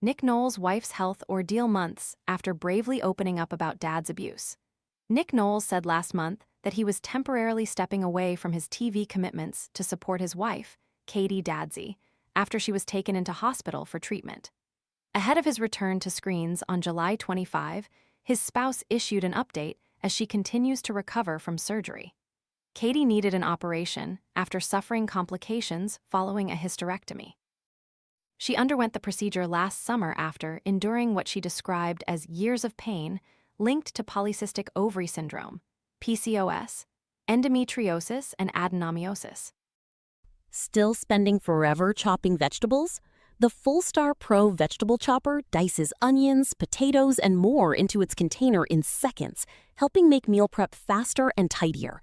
Nick Knowles' wife's health ordeal months after bravely opening up about dad's abuse. Nick Knowles said last month that he was temporarily stepping away from his TV commitments to support his wife, Dadzie, after she was taken into hospital for treatment. Ahead of his return to screens on July 25, his spouse issued an update as she continues to recover from surgery. Katie needed an operation after suffering complications following a hysterectomy. She underwent the procedure last summer after enduring what she described as years of pain linked to polycystic ovary syndrome, PCOS, endometriosis, and adenomyosis. Still spending forever chopping vegetables? The Full-Star Pro vegetable chopper dices onions, potatoes, and more into its container in seconds, helping make meal prep faster and tidier.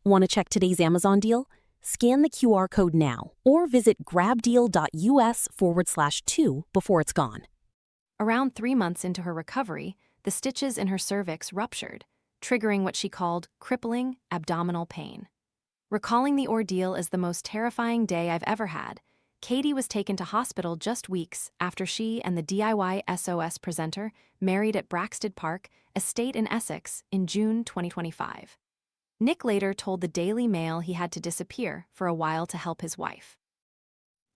Want to check today's Amazon deal? Scan the QR code now or visit grabdeal.us/2 before it's gone. Around 3 months into her recovery, the stitches in her cervix ruptured, triggering what she called crippling abdominal pain. Recalling the ordeal as the most terrifying day I've ever had, Katie was taken to hospital just weeks after she and the DIY SOS presenter married at Braxted Park Estate in Essex in June 2025. Nick later told the Daily Mail he had to disappear for a while to help his wife.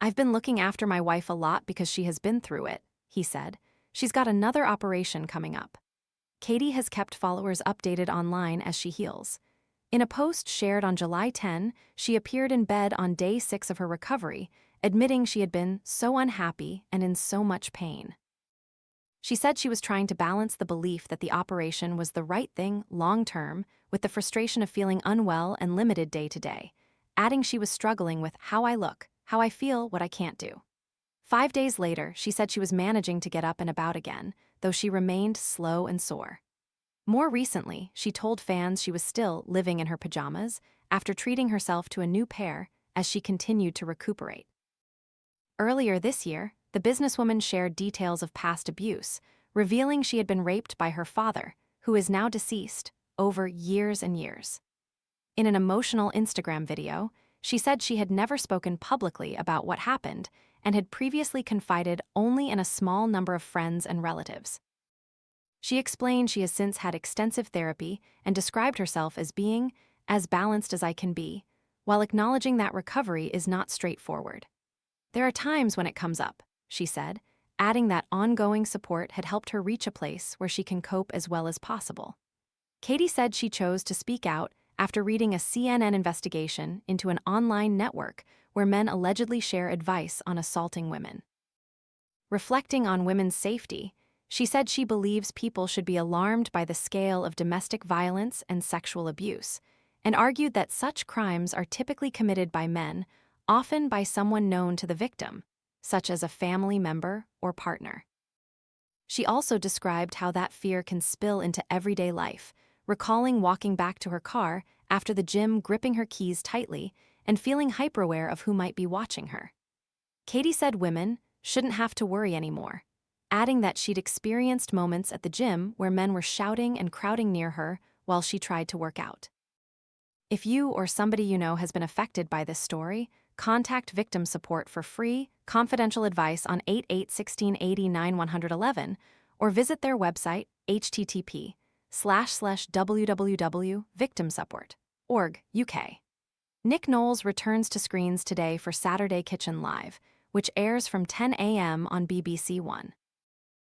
"I've been looking after my wife a lot because she has been through it," he said. "She's got another operation coming up." Katie has kept followers updated online as she heals. In a post shared on July 10, she appeared in bed on day 6 of her recovery, admitting she had been so unhappy and in so much pain. She said she was trying to balance the belief that the operation was the right thing long-term with the frustration of feeling unwell and limited day-to-day, adding she was struggling with how I look, how I feel, what I can't do. 5 days later, she said she was managing to get up and about again, though she remained slow and sore. More recently, she told fans she was still living in her pajamas after treating herself to a new pair as she continued to recuperate. Earlier this year, the businesswoman shared details of past abuse, revealing she had been raped by her father, who is now deceased, over years and years. In an emotional Instagram video, she said she had never spoken publicly about what happened and had previously confided only in a small number of friends and relatives. She explained she has since had extensive therapy and described herself as being as balanced as I can be, while acknowledging that recovery is not straightforward. "There are times when it comes up," she said, adding that ongoing support had helped her reach a place where she can cope as well as possible. Katie said she chose to speak out after reading a CNN investigation into an online network where men allegedly share advice on assaulting women. Reflecting on women's safety, she said she believes people should be alarmed by the scale of domestic violence and sexual abuse, and argued that such crimes are typically committed by men, often by someone known to the victim, such as a family member or partner. She also described how that fear can spill into everyday life, recalling walking back to her car after the gym, gripping her keys tightly and feeling hyper-aware of who might be watching her. Katie said women shouldn't have to worry anymore, adding that she'd experienced moments at the gym where men were shouting and crowding near her while she tried to work out. If you or somebody you know has been affected by this story, contact victim support for free, confidential advice on 8816809111 or visit their website http://www.victimsupport.org, UK. Nick Knowles returns to screens today for Saturday Kitchen Live, which airs from 10 a.m. on BBC One.